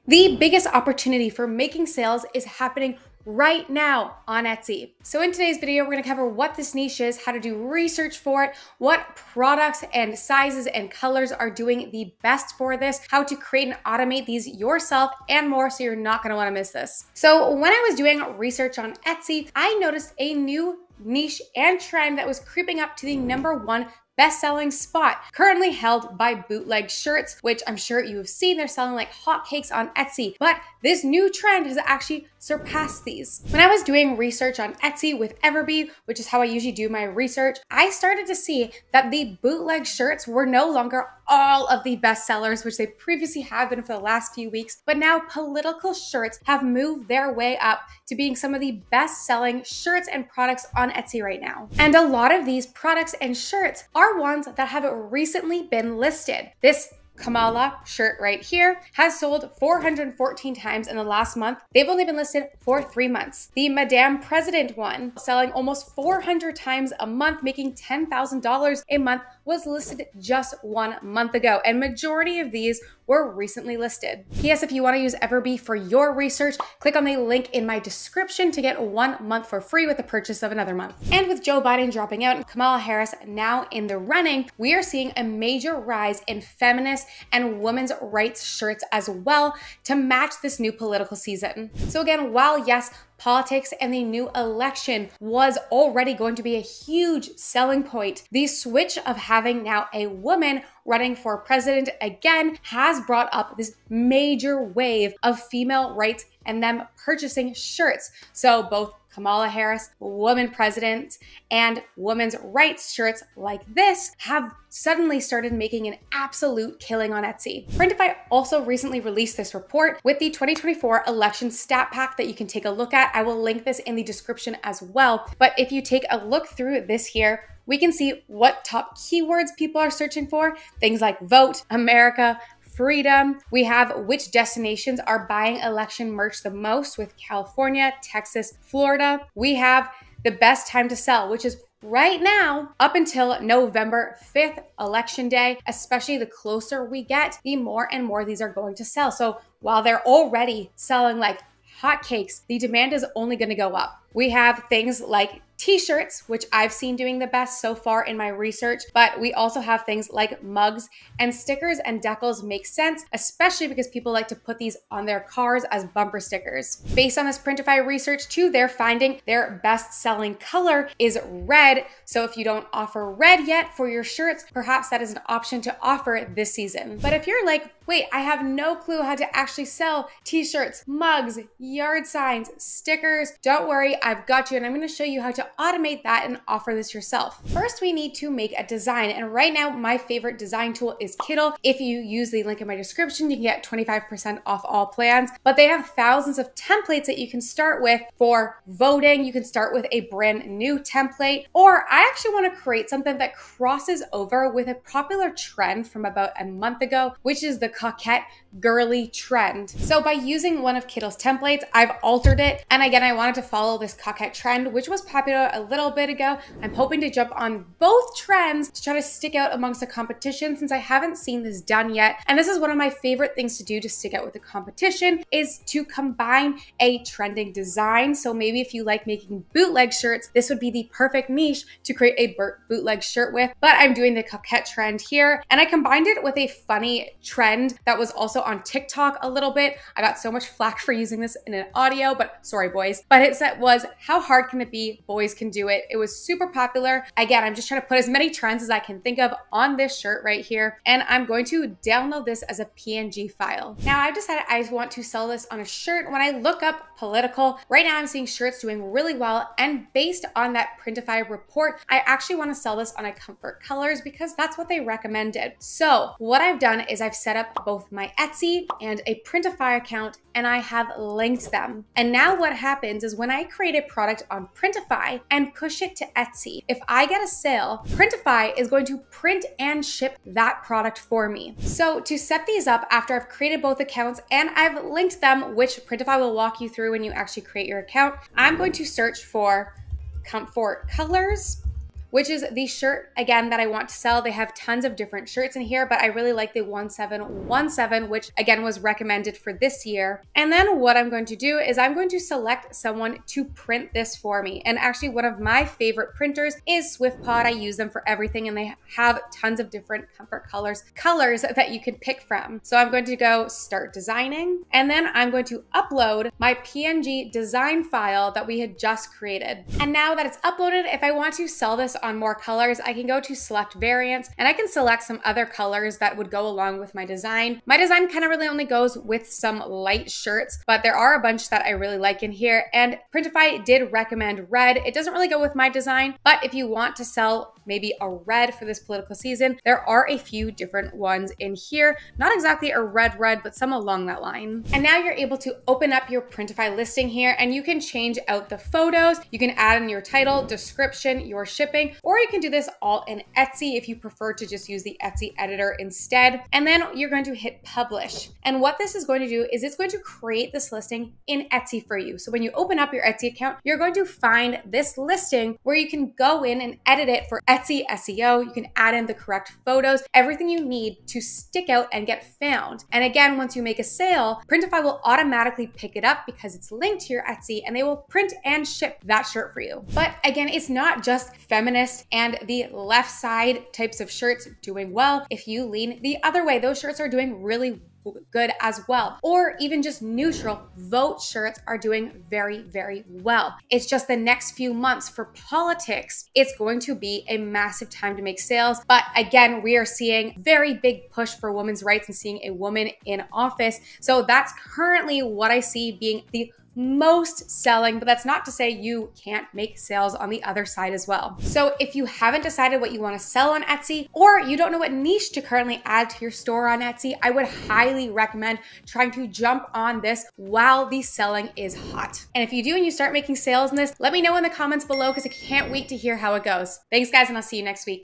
The biggest opportunity for making sales is happening right now on Etsy. So in today's video, we're gonna cover what this niche is, how to do research for it, what products and sizes and colors are doing the best for this, how to create and automate these yourself, and more, so you're not gonna wanna miss this. So when I was doing research on Etsy, I noticed a new niche and trend that was creeping up to the #1 best-selling spot, currently held by bootleg shirts, which I'm sure you have seen. They're selling like hotcakes on Etsy, but this new trend has actually surpassed these. When I was doing research on Etsy with FREEBEES, which is how I usually do my research, I started to see that the bootleg shirts were no longer all of the best sellers, which they previously have been for the last few weeks, but now political shirts have moved their way up to being some of the best-selling shirts and products on Etsy right now. And a lot of these products and shirts are ones that have recently been listed. This Kamala shirt right here has sold 414 times in the last month. They've only been listed for 3 months. The Madame President one, selling almost 400 times a month, making $10,000 a month, was listed just 1 month ago, and majority of these were recently listed. P.S. If you want to use FREEBEES for your research, click on the link in my description to get 1 month for free with the purchase of another month. And with Joe Biden dropping out and Kamala Harris now in the running, we are seeing a major rise in feminist and women's rights shirts as well to match this new political season. So again, while yes, politics and the new election was already going to be a huge selling point, the switch of having now a woman running for president again has brought up this major wave of female rights and them purchasing shirts. So both Kamala Harris, woman president, and women's rights shirts like this have suddenly started making an absolute killing on Etsy. Printify also recently released this report with the 2024 election stat pack that you can take a look at. I will link this in the description as well. But if you take a look through this here, we can see what top keywords people are searching for. Things like vote, America, freedom. We have which destinations are buying election merch the most, with California, Texas, Florida. We have the best time to sell, which is right now up until November 5th, election day. Especially the closer we get, the more and more these are going to sell. So while they're already selling like hotcakes, the demand is only going to go up. We have things like t-shirts, which I've seen doing the best so far in my research, but we also have things like mugs and stickers, and decals make sense, especially because people like to put these on their cars as bumper stickers. Based on this Printify research too, they're finding their best-selling color is red. So if you don't offer red yet for your shirts, perhaps that is an option to offer this season. But if you're like, wait, I have no clue how to actually sell t-shirts, mugs, yard signs, stickers, don't worry, I've got you, and I'm gonna show you how to automate that and offer this yourself. First, we need to make a design, and right now my favorite design tool is Kittl. If you use the link in my description, you can get 25% off all plans, but they have thousands of templates that you can start with for voting. You can start with a brand new template, or I actually want to create something that crosses over with a popular trend from about a month ago, which is the coquette girly trend. So by using one of Kittl's templates, I've altered it, and again, I wanted to follow this coquette trend, which was popular a little bit ago. I'm hoping to jump on both trends to try to stick out amongst the competition, since I haven't seen this done yet. And this is one of my favorite things to do to stick out with the competition, is to combine a trending design. So maybe if you like making bootleg shirts, this would be the perfect niche to create a bootleg shirt with. But I'm doing the coquette trend here, and I combined it with a funny trend that was also on TikTok a little bit. I got so much flack for using this in an audio, but sorry boys. But it was, how hard can it be? Boys can do it. It was super popular. Again, I'm just trying to put as many trends as I can think of on this shirt right here, and I'm going to download this as a PNG file. Now I've decided I want to sell this on a shirt. When I look up political, right now I'm seeing shirts doing really well, and based on that Printify report, I actually want to sell this on a comfort colors because that's what they recommended. So what I've done is I've set up both my Etsy and a Printify account, and I have linked them. And now what happens is when I create a product on Printify and push it to Etsy, if I get a sale, Printify is going to print and ship that product for me. So to set these up after I've created both accounts and I've linked them, which Printify will walk you through when you actually create your account, I'm going to search for comfort colors, which is the shirt, again, that I want to sell. They have tons of different shirts in here, but I really like the 1717, which again was recommended for this year. And then what I'm going to do is I'm going to select someone to print this for me. And actually one of my favorite printers is SwiftPod. I use them for everything, and they have tons of different comfort colors that you can pick from. So I'm going to go start designing, and then I'm going to upload my PNG design file that we had just created. And now that it's uploaded, if I want to sell this on more colors, I can go to select variants, and I can select some other colors that would go along with my design. My design kind of really only goes with some light shirts, but there are a bunch that I really like in here, and Printify did recommend red. It doesn't really go with my design, but if you want to sell maybe a red for this political season, there are a few different ones in here. Not exactly a red, but some along that line. And now you're able to open up your Printify listing here, and you can change out the photos. You can add in your title, description, your shipping, or you can do this all in Etsy if you prefer to just use the Etsy editor instead. And then you're going to hit publish. And what this is going to do is it's going to create this listing in Etsy for you. So when you open up your Etsy account, you're going to find this listing where you can go in and edit it for Etsy SEO. You can add in the correct photos, everything you need to stick out and get found. And again, once you make a sale, Printify will automatically pick it up because it's linked to your Etsy, and they will print and ship that shirt for you. But again, it's not just feminist and the left side types of shirts doing well. If you lean the other way, those shirts are doing really good as well. Or even just neutral, vote shirts are doing very, very well. It's just the next few months for politics, it's going to be a massive time to make sales. But again, we are seeing very big push for women's rights and seeing a woman in office. So that's currently what I see being the most selling, but that's not to say you can't make sales on the other side as well. So if you haven't decided what you want to sell on Etsy, or you don't know what niche to currently add to your store on Etsy, I would highly recommend trying to jump on this while the selling is hot. And if you do and you start making sales in this, let me know in the comments below because I can't wait to hear how it goes. Thanks guys, and I'll see you next week.